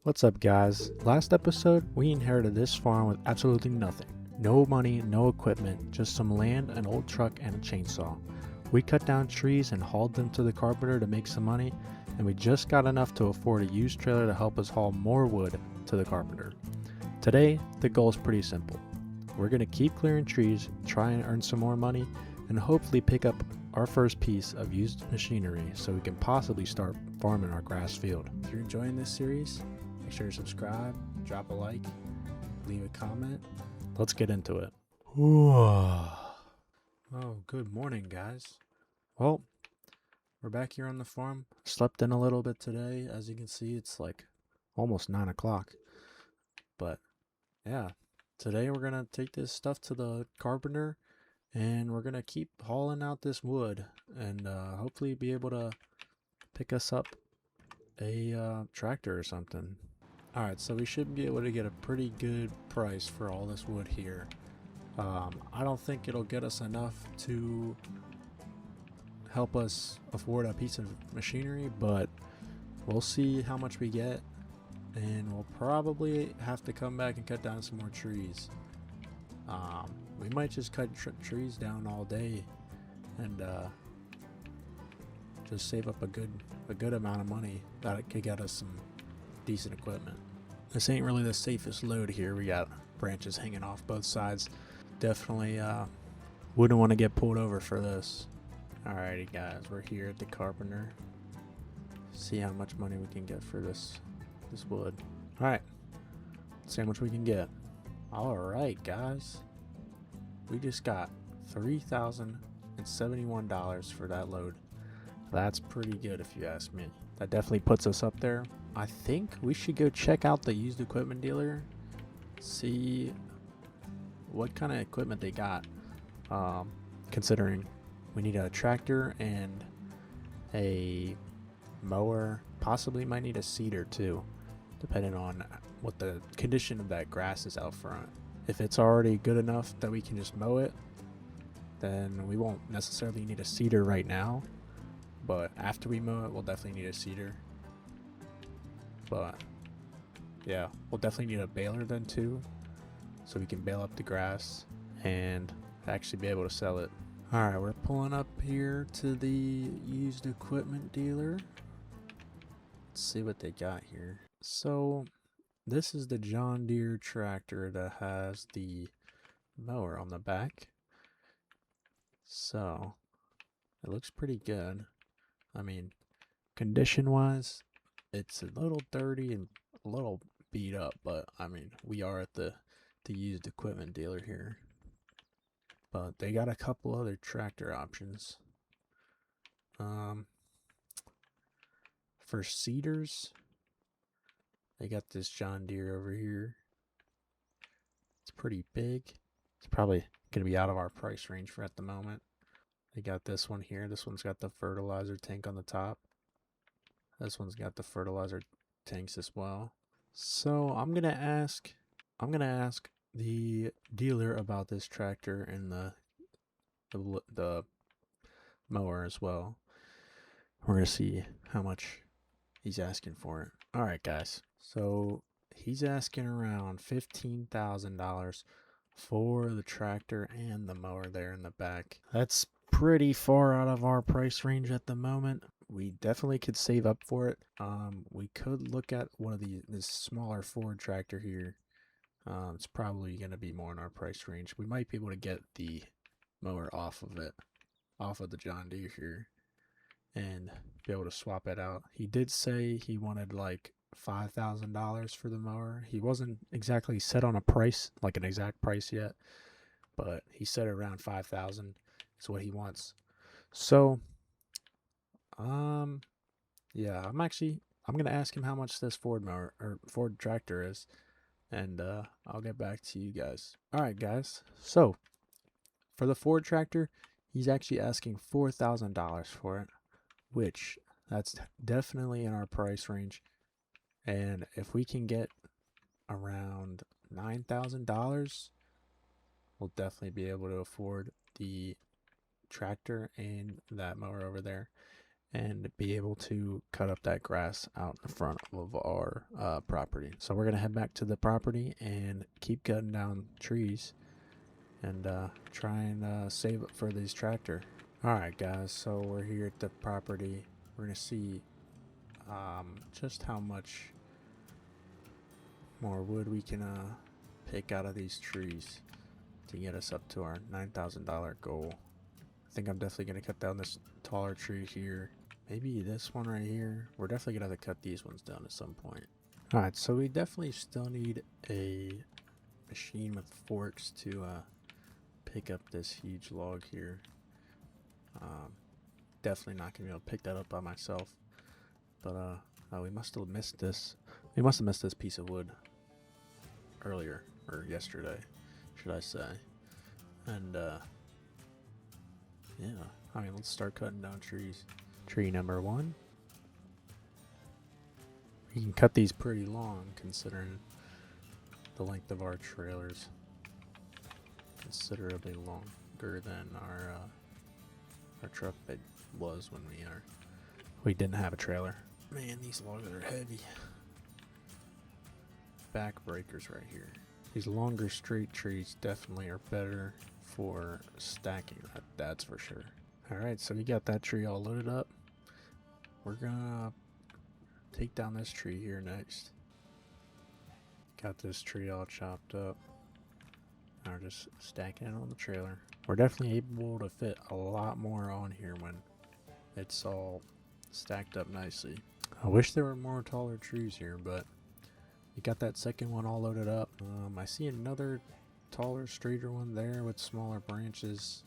What's up, guys? Last episode, we inherited this farm with absolutely nothing. No money, no equipment, just some land, an old truck, and a chainsaw. We cut down trees and hauled them to the carpenter to make some money, and we just got enough to afford a used trailer to help us haul more wood to the carpenter. Today, the goal is pretty simple. We're going to keep clearing trees, try and earn some more money, and hopefully pick up our first piece of used machinery so we can possibly start farming our grass field. If you're enjoying this series, make sure to subscribe, drop a like, leave a comment. Let's get into it. Oh, good morning, guys. Well, we're back here on the farm. Slept in a little bit today. As you can see, it's like almost 9 o'clock. But yeah, today we're going to take this stuff to the carpenter and we're going to keep hauling out this wood and hopefully be able to pick us up a tractor or something. Alright, so we should be able to get a pretty good price for all this wood here. I don't think it'll get us enough to help us afford a piece of machinery, but we'll see how much we get, and we'll probably have to come back and cut down some more trees. We might just cut trees down all day and just save up a good amount of money that could get us some decent equipment. This ain't really the safest load here. We got branches hanging off both sides. Definitely wouldn't want to get pulled over for this. Alrighty guys, we're here at the carpenter. See how much money we can get for this wood. Alright, see how much we can get. Alright guys, we just got $3,071 for that load. That's pretty good if you ask me. That definitely puts us up there. I think we should go check out the used equipment dealer, see what kind of equipment they got, considering we need a tractor and a mower, possibly might need a seeder too, depending on what the condition of that grass is out front. If it's already good enough that we can just mow it, then we won't necessarily need a seeder right now, but after we mow it, we'll definitely need a seeder. But yeah, we'll definitely need a baler then too, so we can bale up the grass and actually be able to sell it. Alright, we're pulling up here to the used equipment dealer. Let's see what they got here. So this is the John Deere tractor that has the mower on the back. So it looks pretty good. I mean, condition wise, it's a little dirty and a little beat up, but I mean, we are at the used equipment dealer here. But they got a couple other tractor options. For seeders, they got this John Deere over here. It's pretty big. It's probably going to be out of our price range for at the moment. They got this one here. This one's got the fertilizer tank on the top. This one's got the fertilizer tanks as well. So I'm gonna ask the dealer about this tractor and the mower as well. We're gonna see how much he's asking for it. All right, guys. So he's asking around $15,000 for the tractor and the mower there in the back. That's pretty far out of our price range at the moment. We definitely could save up for it. We could look at one of this smaller Ford tractor here. It's probably going to be more in our price range. We might be able to get the mower off of the John Deere here, and be able to swap it out. He did say he wanted like $5,000 for the mower. He wasn't exactly set on a price, like an exact price yet, but he said around 5,000 is what he wants. So yeah, I'm gonna ask him how much this Ford mower or Ford tractor is, and I'll get back to you guys. All right, guys. So for the Ford tractor, he's actually asking $4,000 for it, which that's definitely in our price range. And if we can get around $9,000, we'll definitely be able to afford the tractor and that mower over there. and be able to cut up that grass out in the front of our property. So we're gonna head back to the property and keep cutting down trees and try and save up for these tractor. Alright guys, so we're here at the property. We're gonna see just how much more wood we can pick out of these trees to get us up to our $9,000 goal. I think I'm definitely going to cut down this taller tree here. Maybe this one right here. We're definitely going to have to cut these ones down at some point. Alright, so we definitely still need a machine with forks to pick up this huge log here. Definitely not going to be able to pick that up by myself. But we must have missed this. We must have missed this piece of wood earlier, or yesterday, should I say. And yeah, I mean, let's start cutting down trees. Tree number 1. We can cut these pretty long considering the length of our trailers. Considerably longer than our truck bed was when we didn't have a trailer. Man, these logs are heavy. Back breakers right here. These longer straight trees definitely are better for stacking, that's for sure. Alright, so we got that tree all loaded up. We're gonna take down this tree here next. Got this tree all chopped up. Now we're just stacking it on the trailer. We're definitely able to fit a lot more on here when it's all stacked up nicely. I wish there were more taller trees here, but we got that second one all loaded up. I see another taller, straighter one there with smaller branches.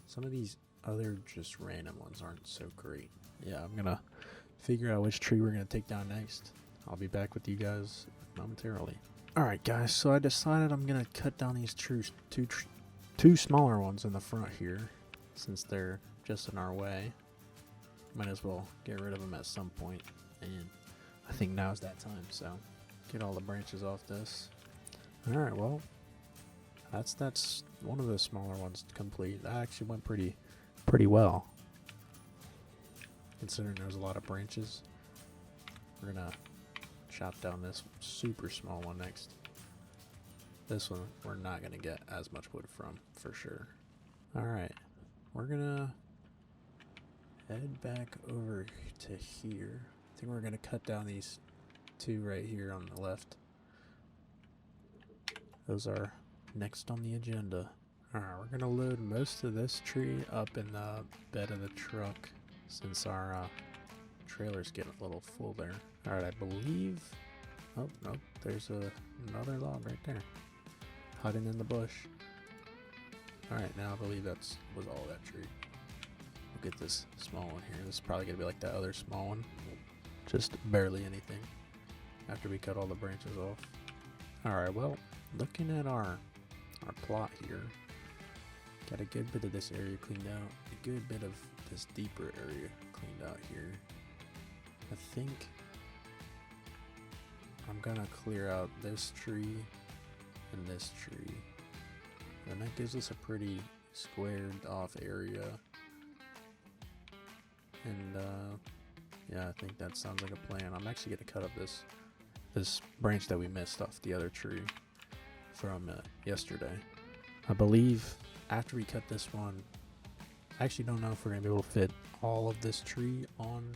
Some of these other just random ones aren't so great. Yeah, I'm gonna figure out which tree we're gonna take down next. I'll be back with you guys momentarily. Alright guys, so I decided I'm gonna cut down these two smaller ones in the front here, since they're just in our way. Might as well get rid of them at some point, and I think now's that time, so get all the branches off this. Alright, well, that's one of the smaller ones complete. That actually went pretty well, considering there's a lot of branches. We're gonna chop down this super small one next. This one we're not gonna get as much wood from, for sure. Alright, we're gonna head back over to here. I think we're gonna cut down these two right here on the left. Those are next on the agenda. Alright, we're gonna load most of this tree up in the bed of the truck since our trailer's getting a little full there. Alright, I believe... Oh, no, there's another log right there. Hiding in the bush. Alright, now I believe was all that tree. We'll get this small one here. This is probably going to be like that other small one. Just barely anything after we cut all the branches off. Alright, well, looking at our plot here, got a good bit of this area cleaned out, a good bit of this deeper area cleaned out here. I think I'm gonna clear out this tree and this tree, and that gives us a pretty squared off area. And yeah, I think that sounds like a plan. I'm actually gonna cut up this branch that we missed off the other tree from yesterday. I believe after we cut this one, I actually don't know if we're gonna be able to fit all of this tree on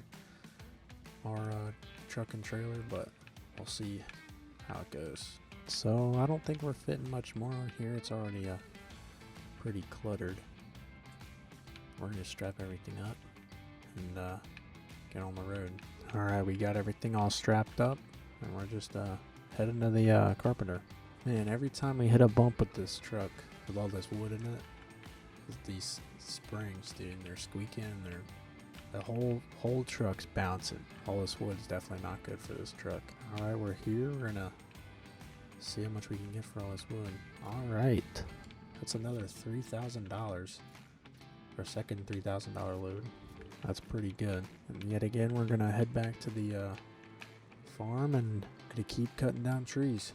our truck and trailer, but we'll see how it goes. So I don't think we're fitting much more on here. It's already pretty cluttered. We're gonna strap everything up and get on the road. Alright, we got everything all strapped up and we're just heading to the carpenter. Man, every time we hit a bump with this truck with all this wood in it, these springs, dude, they're squeaking, the whole truck's bouncing. All this wood's definitely not good for this truck. Alright, we're here. We're gonna see how much we can get for all this wood. Alright, that's another $3,000. Our second $3,000 load. That's pretty good. And yet again, we're gonna head back to the farm and gonna keep cutting down trees.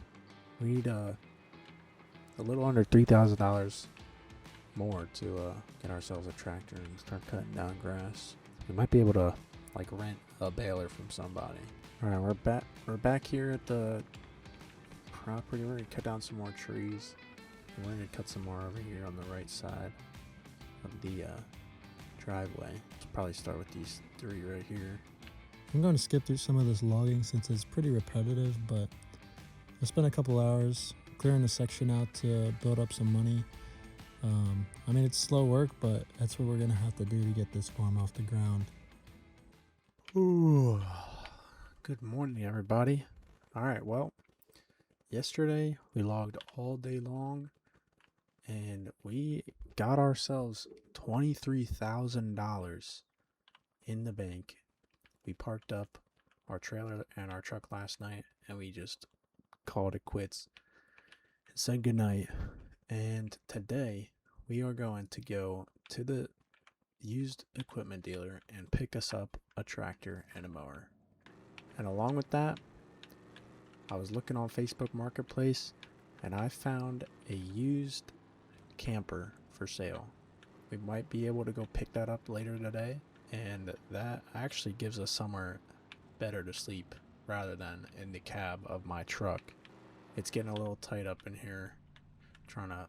We need a little under $3,000 more to get ourselves a tractor and start cutting down grass. We might be able to like rent a baler from somebody. All right, we're back here at the property. We're gonna cut down some more trees. And we're gonna cut some more over here on the right side of the driveway. Let's probably start with these 3 right here. I'm going to skip through some of this logging since it's pretty repetitive, but I spent a couple hours clearing the section out to build up some money. I mean, it's slow work, but that's what we're going to have to do to get this farm off the ground. Ooh. Good morning, everybody. All right, well, yesterday we logged all day long and we got ourselves $23,000 in the bank. We parked up our trailer and our truck last night and we just called it quits and said goodnight. And today we are going to go to the used equipment dealer and pick us up a tractor and a mower. And along with that, I was looking on Facebook Marketplace and I found a used camper for sale. We might be able to go pick that up later today, and that actually gives us somewhere better to sleep rather than in the cab of my truck. It's getting a little tight up in here, trying to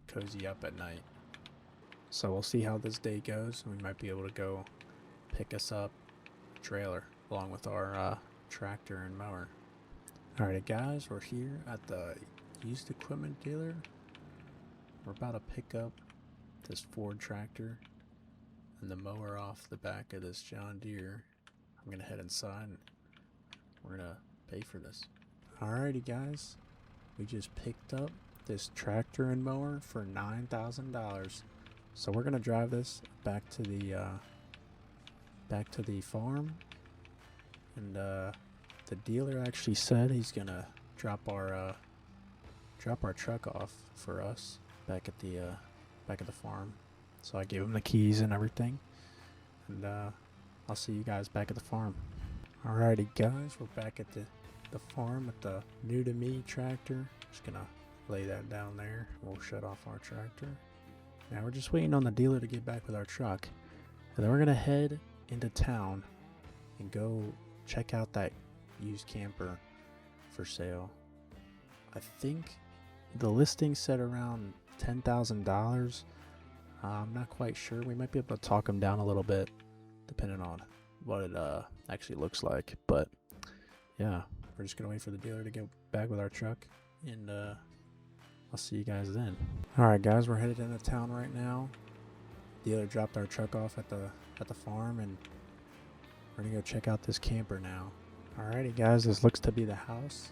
cozy up at night. So we'll see how this day goes. We might be able to go pick us up a trailer along with our tractor and mower. Alright guys, we're here at the used equipment dealer. We're about to pick up this Ford tractor and the mower off the back of this John Deere. I'm gonna head inside and we're gonna pay for this. Alrighty guys, we just picked up this tractor and mower for $9,000. So we're gonna drive this back to the farm, and the dealer actually said he's gonna drop our truck off for us back at the farm. So I gave him the keys and everything, and I'll see you guys back at the farm. Alrighty guys, we're back at the farm with the new to me tractor. Just gonna lay that down there. We'll shut off our tractor. Now we're just waiting on the dealer to get back with our truck, and then we're gonna head into town and go check out that used camper for sale. I think the listing said around $10,000. I'm not quite sure. We might be able to talk them down a little bit depending on what it actually looks like. But yeah, we're just gonna wait for the dealer to get back with our truck, and I'll see you guys then. Alright guys, we're headed into town right now. Dealer dropped our truck off at the farm, and we're gonna go check out this camper now. Alrighty guys, this looks to be the house.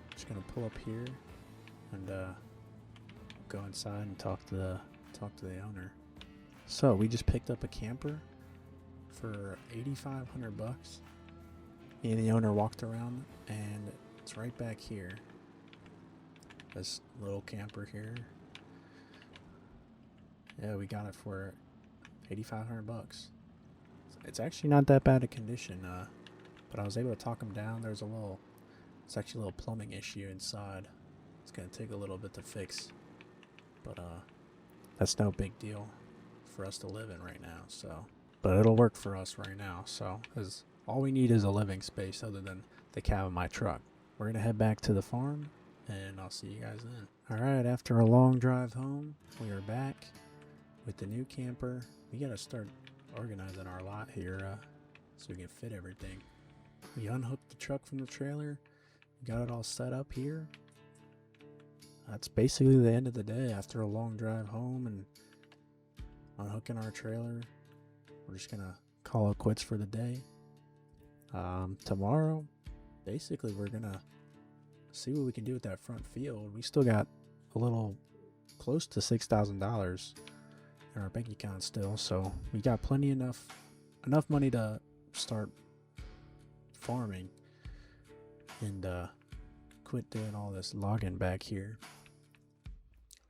Just gonna pull up here and go inside and talk to the owner. So we just picked up a camper for $8,500. Me and the owner walked around, and it's right back here. This little camper here. Yeah, we got it for $8,500. It's actually not that bad a condition, but I was able to talk him down. It's actually a little plumbing issue inside. It's gonna take a little bit to fix, but that's no big deal for us to live in right now. So, but it'll work for us right now. So, because all we need is a living space other than the cab of my truck. We're gonna head back to the farm, and I'll see you guys then. Alright, after a long drive home, we are back with the new camper. We gotta start organizing our lot here so we can fit everything. We unhooked the truck from the trailer, got it all set up here. That's basically the end of the day after a long drive home and unhooking our trailer. We're just gonna call it quits for the day. Tomorrow, basically we're gonna see what we can do with that front field. We still got a little close to $6,000 in our bank account still, so we got enough money to start farming and quit doing all this logging back here.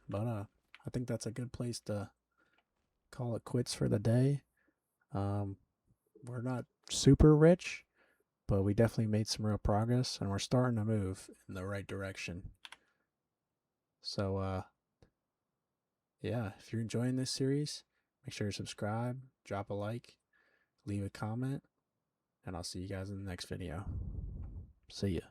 But I think that's a good place to call it quits for the day. We're not super rich, but we definitely made some real progress, and we're starting to move in the right direction. So yeah, if you're enjoying this series, make sure to subscribe, drop a like, leave a comment, and I'll see you guys in the next video. See ya.